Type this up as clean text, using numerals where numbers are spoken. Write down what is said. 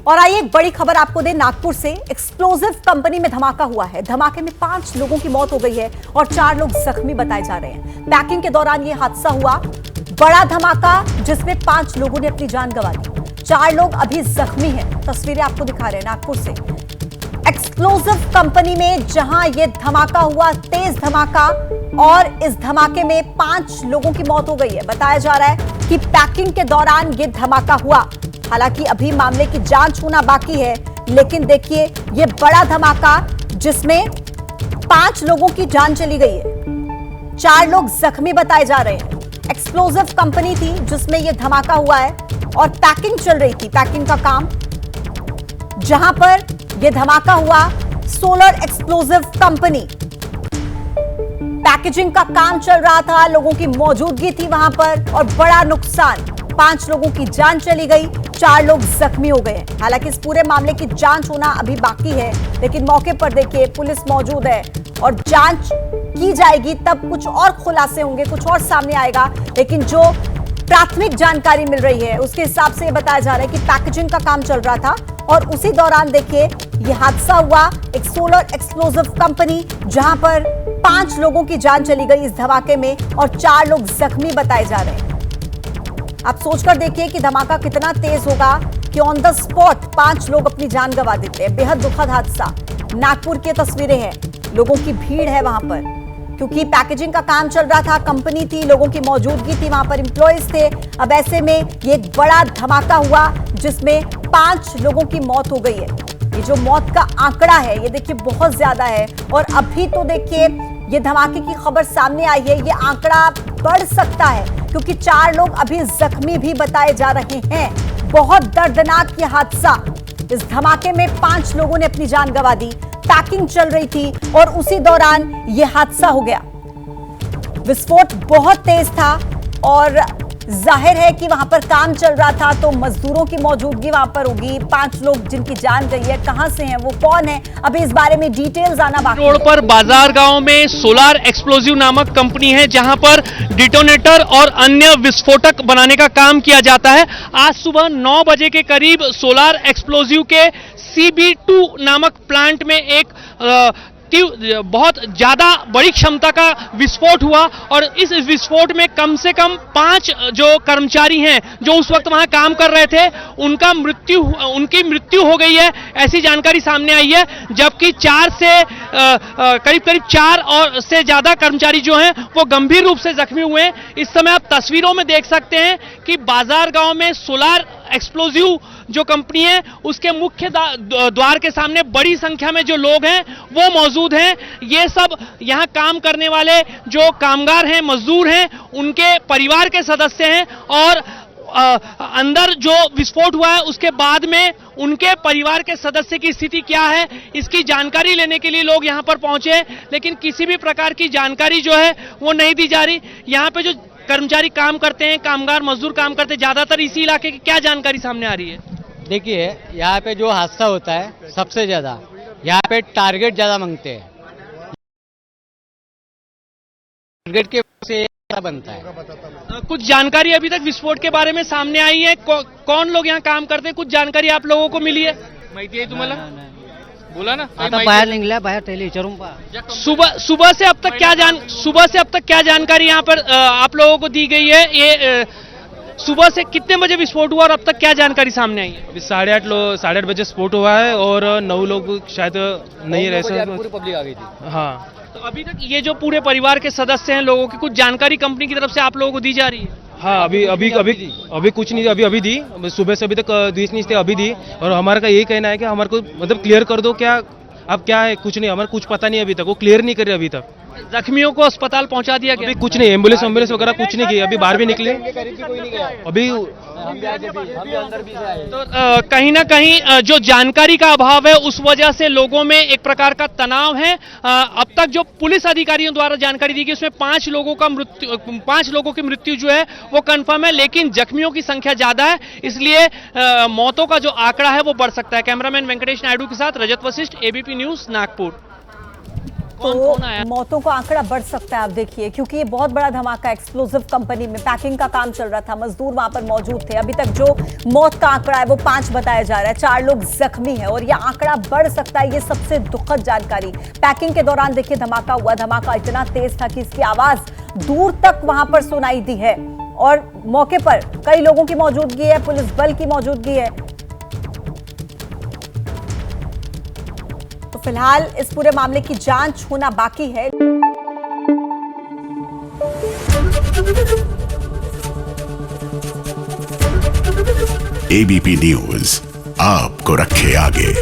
और आइए एक बड़ी खबर आपको दे, नागपुर से एक्सप्लोजिव कंपनी में धमाका हुआ है। धमाके में 5 लोगों की मौत हो गई है और 4 लोग जख्मी बताए जा रहे हैं। पैकिंग के दौरान यह हादसा हुआ, बड़ा धमाका जिसमें 5 लोगों ने अपनी जान गंवा दी, 4 लोग अभी जख्मी हैं। तस्वीरें आपको दिखा रहे हैं नागपुर से एक्सप्लोजिव कंपनी में जहां यह धमाका हुआ, तेज धमाका, और इस धमाके में 5 लोगों की मौत हो गई है। बताया जा रहा है कि पैकिंग के दौरान यह धमाका हुआ। हालांकि अभी मामले की जांच होना बाकी है, लेकिन देखिए यह बड़ा धमाका जिसमें 5 लोगों की जान चली गई है, 4 लोग जख्मी बताए जा रहे हैं। एक्सप्लोजिव कंपनी थी जिसमें यह धमाका हुआ है और पैकिंग चल रही थी, पैकिंग का काम। जहां पर यह धमाका हुआ, सोलर एक्सप्लोजिव कंपनी, पैकेजिंग का काम चल रहा था, लोगों की मौजूदगी थी वहां पर और बड़ा नुकसान, 5 लोगों की जान चली गई, 4 लोग जख्मी हो गए। हालांकि इस पूरे मामले की जांच होना अभी बाकी है, लेकिन मौके पर देखिए पुलिस मौजूद है और जांच की जाएगी, तब कुछ और खुलासे होंगे, कुछ और सामने आएगा। लेकिन जो प्राथमिक जानकारी मिल रही है उसके हिसाब से बताया जा रहा है कि पैकेजिंग का काम चल रहा था और उसी दौरान देखिए यह हादसा हुआ। एक सोलर एक्सप्लोजिव कंपनी जहां पर 5 लोगों की जान चली गई इस धमाके में और 4 लोग जख्मी बताए जा रहे हैं। आप सोचकर देखिए कि धमाका कितना तेज होगा कि ऑन द स्पॉट 5 लोग अपनी जान गंवा देते हैं। बेहद दुखद हादसा। नागपुर की तस्वीरें हैं, लोगों की भीड़ है वहां पर क्योंकि पैकेजिंग का काम चल रहा था, कंपनी थी, लोगों की मौजूदगी थी, वहां पर एम्प्लॉयज थे। अब ऐसे में ये एक बड़ा धमाका हुआ जिसमें 5 लोगों की मौत हो गई है। ये जो मौत का आंकड़ा है ये देखिए बहुत ज्यादा है और अभी तो देखिए ये धमाके की खबर सामने आई है, ये आंकड़ा बढ़ सकता है क्योंकि 4 लोग अभी जख्मी भी बताए जा रहे हैं। बहुत दर्दनाक ये हादसा। इस धमाके में 5 लोगों ने अपनी जान गंवा दी, पैकिंग चल रही थी और उसी दौरान यह हादसा हो गया। विस्फोट बहुत तेज था और जाहिर है कि वहां पर काम चल रहा था तो मजदूरों की मौजूदगी वहां पर होगी। 5 लोग जिनकी जान गई है, कहां से हैं, वो कौन है, अभी इस बारे में डिटेल्स आना बाकी है। रोड पर बाजार गांव में सोलार एक्सप्लोजिव नामक कंपनी है जहां पर डिटोनेटर और अन्य विस्फोटक बनाने का काम किया जाता है। आज सुबह 9 बजे के करीब सोलार एक्सप्लोजिव के CB2 नामक प्लांट में एक बहुत ज्यादा बड़ी क्षमता का विस्फोट हुआ और इस विस्फोट में कम से कम 5 जो कर्मचारी हैं जो उस वक्त वहां काम कर रहे थे उनकी मृत्यु हो गई है, ऐसी जानकारी सामने आई है। जबकि 4 से करीब 4 और से ज्यादा कर्मचारी जो हैं वो गंभीर रूप से जख्मी हुए हैं। इस समय आप तस्वीरों में देख सकते हैं कि बाजार गांव में सोलार एक्सप्लोजिव जो कंपनी है उसके मुख्य द्वार के सामने बड़ी संख्या में जो लोग हैं वो मौजूद हैं। ये सब यहां काम करने वाले जो कामगार हैं, मजदूर हैं, उनके परिवार के सदस्य हैं और अंदर जो विस्फोट हुआ है उसके बाद में उनके परिवार के सदस्य की स्थिति क्या है इसकी जानकारी लेने के लिए लोग यहां पर पहुंचे हैं, लेकिन किसी भी प्रकार की जानकारी जो है वो नहीं दी जा रही। यहां पे जो कर्मचारी काम करते हैं, कामगार मजदूर काम करते हैं, ज्यादातर इसी इलाके की क्या जानकारी सामने आ रही है? देखिए यहाँ पे जो हादसा होता है सबसे ज्यादा यहाँ पे टारगेट ज्यादा मांगते हैं, टारगेट के से क्या बनता है। कुछ जानकारी अभी तक विस्फोट के बारे में सामने आई है? कौन लोग यहाँ काम करते हैं, कुछ जानकारी आप लोगों को मिली है? माहिती आहे तुम्हाला? बोला ना, आता बाहेर निघल्या, बाहेर त्याला विचारून पहा। सुबह से अब तक क्या जानकारी यहाँ पर आप लोगों को दी गई है? ये सुबह से कितने बजे विस्फोट हुआ और अब तक क्या जानकारी सामने आई है? अभी 8:30 बजे स्फोट हुआ है और 9 लोग शायद नहीं रह सकते, पूरी पब्लिक आ गई थी। हाँ, तो अभी तक ये जो पूरे परिवार के सदस्य हैं लोगों की कुछ जानकारी कंपनी की तरफ से आप लोगों को दी जा रही है? हाँ, अभी कुछ नहीं, अभी दी, सुबह से अभी तक दी नहीं थे, अभी दी। और हमारा का यही कहना है कि हमारे को मतलब क्लियर कर दो, क्या अब क्या है, कुछ नहीं, हमारा कुछ पता नहीं अभी तक, वो क्लियर नहीं कर रहे अभी तक। जख्मियों को अस्पताल पहुंचा दिया गया? अभी कुछ नहीं, एम्बुलेंस वगैरह कुछ नहीं की, अभी बाहर भी निकले अभी। तो कहीं ना कहीं जो जानकारी का अभाव है उस वजह से लोगों में एक प्रकार का तनाव है। अब तक जो पुलिस अधिकारियों द्वारा जानकारी दी गई उसमें 5 लोगों की मृत्यु जो है वो कंफर्म है, लेकिन जख्मियों की संख्या ज्यादा है, इसलिए मौतों का जो आंकड़ा है वो बढ़ सकता है। कैमरामैन वेंकटेश नायडू के साथ रजत वशिष्ठ, ABP न्यूज, नागपुर। कौन आया? मौतों का आंकड़ा बढ़ सकता है, आप देखिए, क्योंकि ये बहुत बड़ा धमाका एक्सप्लोसिव कंपनी में पैकिंग का काम चल रहा था, मजदूर वहां पर मौजूद थे। अभी तक जो मौत का आंकड़ा है वो 5 बताया जा रहा है, 4 लोग जख्मी हैं और ये आंकड़ा बढ़ सकता है। ये सबसे दुखद जानकारी। पैकिंग के दौरान देखिए धमाका हुआ, धमाका इतना तेज था कि इसकी आवाज दूर तक वहां पर सुनाई दी है और मौके पर कई लोगों की मौजूदगी है, पुलिस बल की मौजूदगी है। तो फिलहाल इस पूरे मामले की जांच होना बाकी है। एबीपी न्यूज आपको रखे आगे।